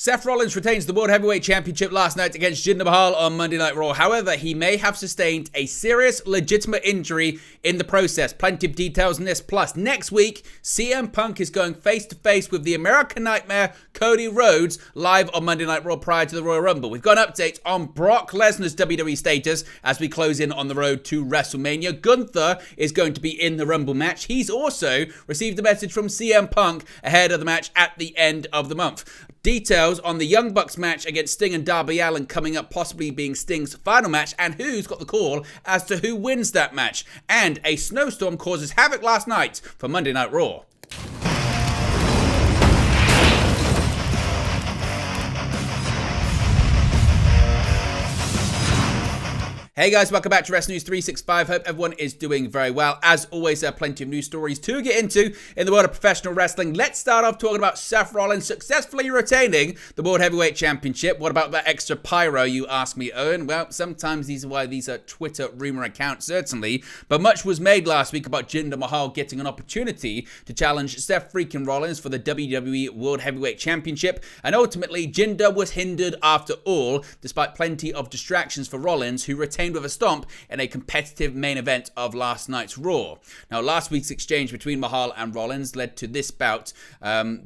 Seth Rollins retains the World Heavyweight Championship last night against Jinder Mahal on Monday Night Raw. However, he may have sustained a serious, legitimate injury in the process. Plenty of details on this. Plus, next week, CM Punk is going face-to-face with the American Nightmare, Cody Rhodes, live on Monday Night Raw prior to the Royal Rumble. We've got an update on Brock Lesnar's WWE status as we close in on the road to WrestleMania. Gunther is going to be in the Rumble match. He's also received a message from CM Punk ahead of the match at the end of the month. Details on the Young Bucks match against Sting and Darby Allin coming up, possibly being Sting's final match, and who's got the call as to who wins that match. And a snowstorm causes havoc last night for Monday Night Raw. Hey guys, welcome back to Wrestling News 365. Hope everyone is doing very well. As always, there are plenty of news stories to get into in the world of professional wrestling. Let's start off talking about Seth Rollins successfully retaining the World Heavyweight Championship. What about that extra pyro, you ask me, Owen? Well, sometimes these are Twitter rumor accounts, certainly. But much was made last week about Jinder Mahal getting an opportunity to challenge Seth freaking Rollins for the WWE World Heavyweight Championship. And ultimately, Jinder was hindered after all, despite plenty of distractions for Rollins, who retained with a stomp in a competitive main event of last night's Raw. Now, last week's exchange between Mahal and Rollins led to this bout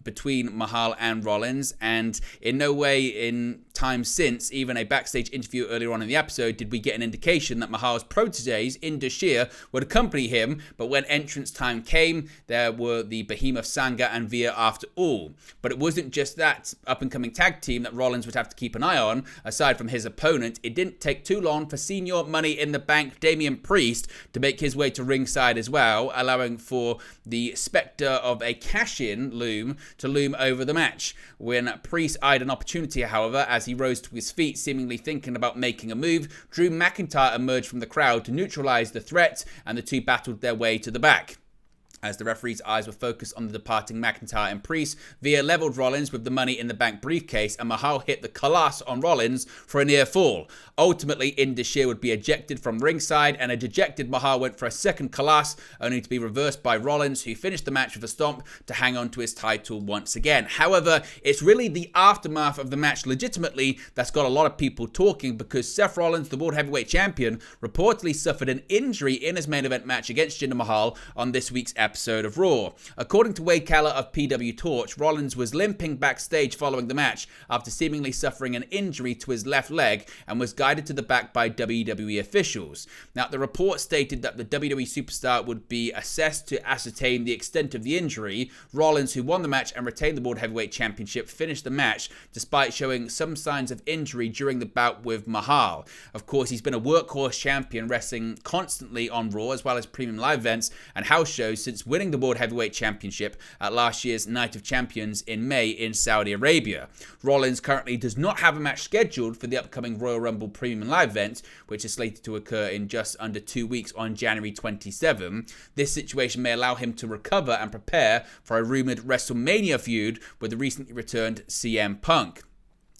between Mahal and Rollins, and in no way in time since, even a backstage interview earlier on in the episode, did we get an indication that Mahal's proteges in Dashir would accompany him, but when entrance time came, there were the behemoth Sanga and Veer after all. But it wasn't just that up-and-coming tag team that Rollins would have to keep an eye on. Aside from his opponent, it didn't take too long for senior Money in the Bank Damian Priest to make his way to ringside as well, allowing for the spectre of a cash-in loom to loom over the match. When Priest eyed an opportunity, however, as he rose to his feet, seemingly thinking about making a move, Drew McIntyre emerged from the crowd to neutralize the threat, and the two battled their way to the back. As the referee's eyes were focused on the departing McIntyre and Priest, Veer leveled Rollins with the Money in the Bank briefcase, and Mahal hit the Khallas on Rollins for a near fall. Ultimately, Indashir would be ejected from ringside, and a dejected Mahal went for a second Khallas, only to be reversed by Rollins, who finished the match with a stomp to hang on to his title once again. However, it's really the aftermath of the match legitimately that's got a lot of people talking, because Seth Rollins, the World Heavyweight Champion, reportedly suffered an injury in his main event match against Jinder Mahal on this week's episode of Raw. According to Wade Keller of PW Torch, Rollins was limping backstage following the match after seemingly suffering an injury to his left leg and was guided to the back by WWE officials. Now, the report stated that the WWE superstar would be assessed to ascertain the extent of the injury. Rollins, who won the match and retained the World Heavyweight Championship, finished the match despite showing some signs of injury during the bout with Mahal. Of course, he's been a workhorse champion, wrestling constantly on Raw as well as premium live events and house shows since winning the World Heavyweight Championship at last year's Night of Champions in May in Saudi Arabia. Rollins currently does not have a match scheduled for the upcoming Royal Rumble Premium Live event, which is slated to occur in just under 2 weeks on January 27. This situation may allow him to recover and prepare for a rumored WrestleMania feud with the recently returned CM Punk.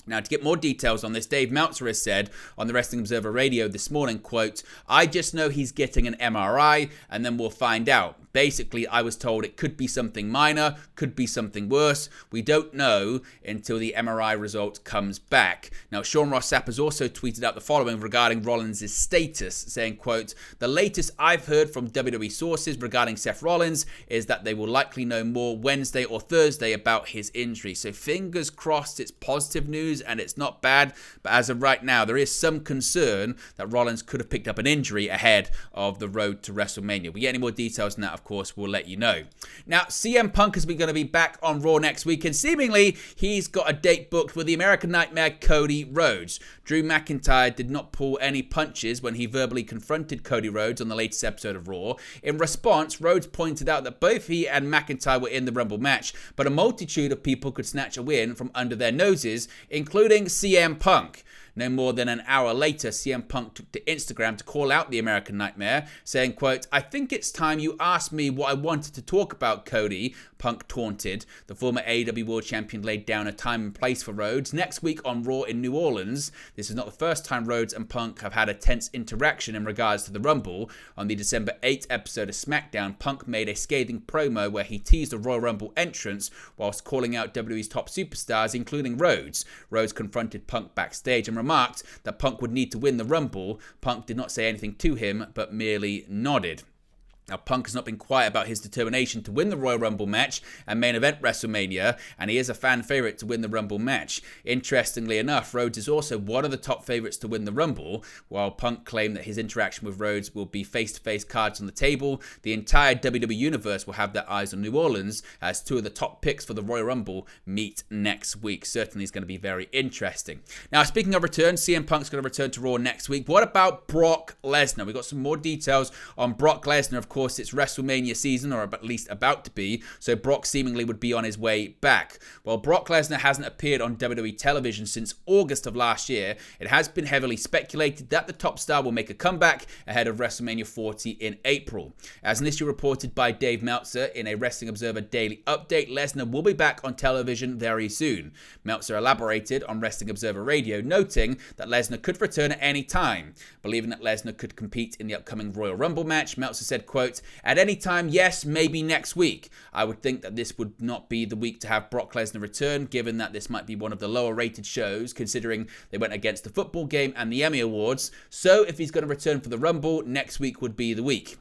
Now, to get more details on this, Dave Meltzer has said on the Wrestling Observer Radio this morning, quote, "I just know he's getting an MRI and then we'll find out. Basically, I was told it could be something minor, could be something worse. We don't know until the MRI result comes back." Now, Sean Ross Sapp has also tweeted out the following regarding Rollins' status, saying, quote, "The latest I've heard from WWE sources regarding Seth Rollins is that they will likely know more Wednesday or Thursday about his injury." So fingers crossed it's positive news and it's not bad. But as of right now, there is some concern that Rollins could have picked up an injury ahead of the road to WrestleMania. We get any more details on that, of course, we'll let you know. Now, CM Punk is going to be back on Raw next week, and seemingly he's got a date booked with the American Nightmare, Cody Rhodes. Drew McIntyre did not pull any punches when he verbally confronted Cody Rhodes on the latest episode of Raw. In response, Rhodes pointed out that both he and McIntyre were in the Rumble match, but a multitude of people could snatch a win from under their noses, including CM Punk. No more than an hour later, CM Punk took to Instagram to call out the American Nightmare, saying, quote, "I think it's time you asked me what I wanted to talk about, Cody. Punk taunted. The former AEW World Champion laid down a time and place for Rhodes. Next week on Raw in New Orleans, this is not the first time Rhodes and Punk have had a tense interaction in regards to the Rumble. On the December 8th episode of SmackDown, Punk made a scathing promo where he teased a Royal Rumble entrance whilst calling out WWE's top superstars, including Rhodes. Rhodes confronted Punk backstage and remarked that Punk would need to win the Rumble. Punk did not say anything to him, but merely nodded. Now, Punk has not been quiet about his determination to win the Royal Rumble match and main event WrestleMania, and he is a fan favourite to win the Rumble match. Interestingly enough, Rhodes is also one of the top favourites to win the Rumble. While Punk claimed that his interaction with Rhodes will be face-to-face cards on the table, the entire WWE Universe will have their eyes on New Orleans as two of the top picks for the Royal Rumble meet next week. Certainly is going to be very interesting. Now, speaking of return, CM Punk's going to return to Raw next week. What about Brock Lesnar? We've got some more details on Brock Lesnar. Of course, it's WrestleMania season, or at least about to be, so Brock seemingly would be on his way back. Well, Brock Lesnar hasn't appeared on WWE television since August of last year. It has been heavily speculated that the top star will make a comeback ahead of WrestleMania 40 in April. As initially reported by Dave Meltzer in a Wrestling Observer Daily Update, Lesnar will be back on television very soon. Meltzer elaborated on Wrestling Observer Radio, noting that Lesnar could return at any time. Believing that Lesnar could compete in the upcoming Royal Rumble match, Meltzer said, quote, "At any time, yes, maybe next week. I would think that this would not be the week to have Brock Lesnar return, given that this might be one of the lower rated shows, considering they went against the football game and the Emmy Awards. So if he's going to return for the Rumble, next week would be the week.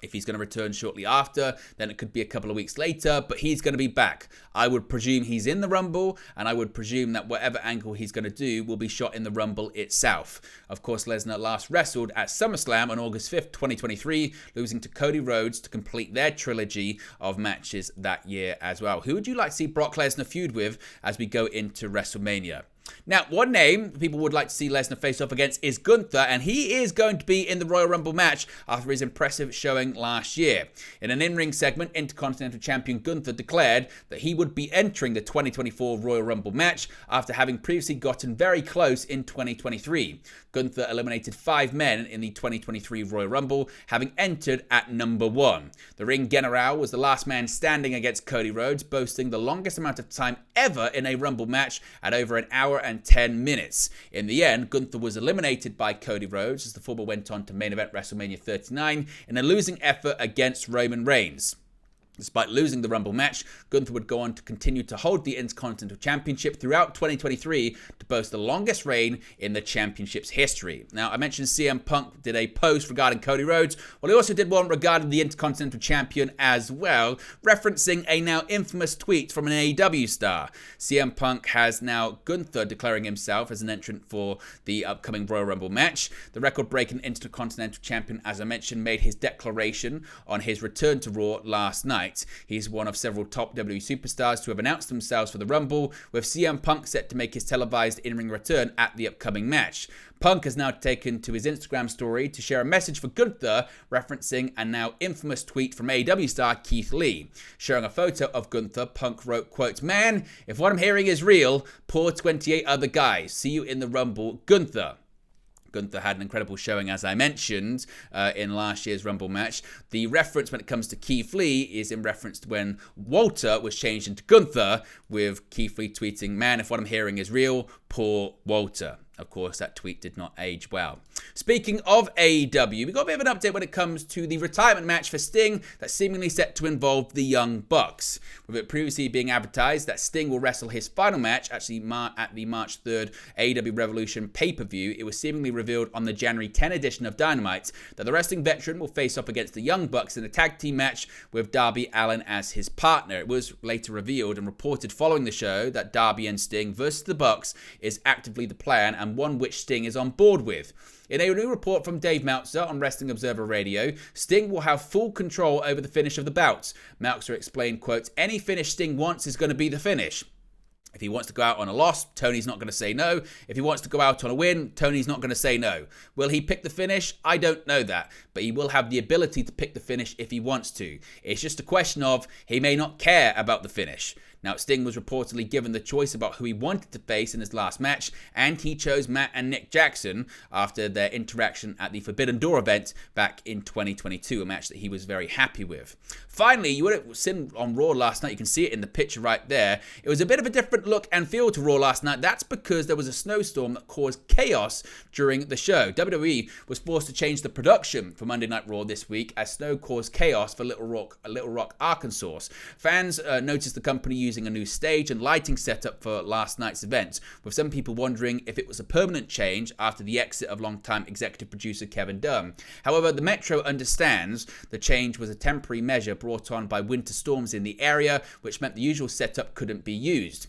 If he's going to return shortly after, then it could be a couple of weeks later, but he's going to be back. I would presume he's in the Rumble, and I would presume that whatever angle he's going to do will be shot in the Rumble itself." Of course, Lesnar last wrestled at SummerSlam on August 5th, 2023, losing to Cody Rhodes to complete their trilogy of matches that year as well. Who would you like to see Brock Lesnar feud with as we go into WrestleMania? Now, one name people would like to see Lesnar face off against is Gunther, and he is going to be in the Royal Rumble match after his impressive showing last year. In an in-ring segment, Intercontinental Champion Gunther declared that he would be entering the 2024 Royal Rumble match after having previously gotten very close in 2023. Gunther eliminated 5 men in the 2023 Royal Rumble, having entered at number 1. The Ring General was the last man standing against Cody Rhodes, boasting the longest amount of time ever in a Rumble match at over an hour and 10 minutes. In the end, Gunther was eliminated by Cody Rhodes as the former went on to main event WrestleMania 39 in a losing effort against Roman Reigns. Despite losing the Rumble match, Gunther would go on to continue to hold the Intercontinental Championship throughout 2023 to boast the longest reign in the championship's history. Now, I mentioned CM Punk did a post regarding Cody Rhodes. Well, he also did one regarding the Intercontinental Champion as well, referencing a now infamous tweet from an AEW star. CM Punk has now Gunther declaring himself as an entrant for the upcoming Royal Rumble match. The record-breaking Intercontinental Champion, as I mentioned, made his declaration on his return to Raw last night. He's one of several top WWE superstars to have announced themselves for the Rumble, with CM Punk set to make his televised in-ring return at the upcoming match. Punk has now taken to his Instagram story to share a message for Gunther, referencing a now infamous tweet from AEW star Keith Lee. Sharing a photo of Gunther, Punk wrote, quote, "Man, if what I'm hearing is real, poor 28 other guys. See you in the Rumble, Gunther." Gunther had an incredible showing, as I mentioned, in last year's Rumble match. The reference when it comes to Keith Lee is in reference to when Walter was changed into Gunther, with Keith Lee tweeting, "Man, if what I'm hearing is real, poor Walter." Of course, that tweet did not age well. Speaking of AEW, we got a bit of an update when it comes to the retirement match for Sting that's seemingly set to involve the Young Bucks. With it previously being advertised that Sting will wrestle his final match, actually at the March 3rd AEW Revolution pay-per-view, it was seemingly revealed on the January 10 edition of Dynamite that the wrestling veteran will face off against the Young Bucks in a tag team match with Darby Allin as his partner. It was later revealed and reported following the show that Darby and Sting versus the Bucks is actively the plan, and one which Sting is on board with. In a new report from Dave Meltzer on Wrestling Observer Radio, Sting will have full control over the finish of the bouts. Meltzer explained, quote, "Any finish Sting wants is going to be the finish. If he wants to go out on a loss, Tony's not going to say no. If he wants to go out on a win, Tony's not going to say no. Will he pick the finish? I don't know that, but he will have the ability to pick the finish if he wants to. It's just a question of he may not care about the finish." Now, Sting was reportedly given the choice about who he wanted to face in his last match, and he chose Matt and Nick Jackson after their interaction at the Forbidden Door event back in 2022, a match that he was very happy with. Finally, you would have seen on Raw last night, you can see it in the picture right there, it was a bit of a different look and feel to Raw last night. That's because there was a snowstorm that caused chaos during the show. WWE was forced to change the production for Monday Night Raw this week as snow caused chaos for Little Rock, Arkansas. Fans noticed the company using a new stage and lighting setup for last night's event, with some people wondering if it was a permanent change after the exit of longtime executive producer Kevin Dunn. However, the Metro understands the change was a temporary measure brought on by winter storms in the area, which meant the usual setup couldn't be used.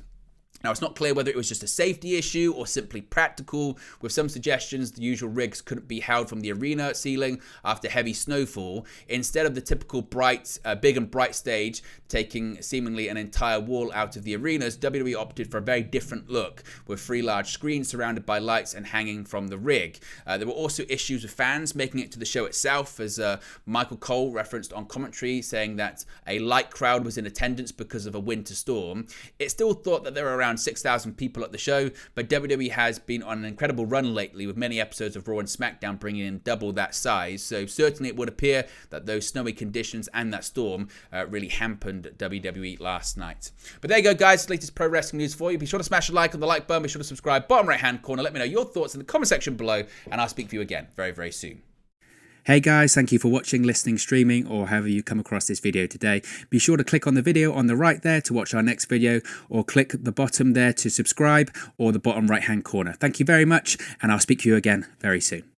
Now, it's not clear whether it was just a safety issue or simply practical, with some suggestions the usual rigs couldn't be held from the arena ceiling after heavy snowfall. Instead of the typical big and bright stage taking seemingly an entire wall out of the arenas, WWE opted for a very different look, with 3 large screens surrounded by lights and hanging from the rig. There were also issues with fans making it to the show itself, as Michael Cole referenced on commentary, saying that a light crowd was in attendance because of a winter storm. It's still thought that there were around 6,000 people at the show, but WWE has been on an incredible run lately, with many episodes of Raw and SmackDown bringing in double that size, so certainly it would appear that those snowy conditions and that storm really hampered WWE last night. But there you go, guys, latest pro wrestling news for you. Be sure to smash a like on the like button, be sure to subscribe, bottom right hand corner, let me know your thoughts in the comment section below, and I'll speak to you again very, very soon. Hey guys, thank you for watching, listening, streaming, or however you come across this video today. Be sure to click on the video on the right there to watch our next video, or click the bottom there to subscribe, or the bottom right hand corner. Thank you very much, and I'll speak to you again very soon.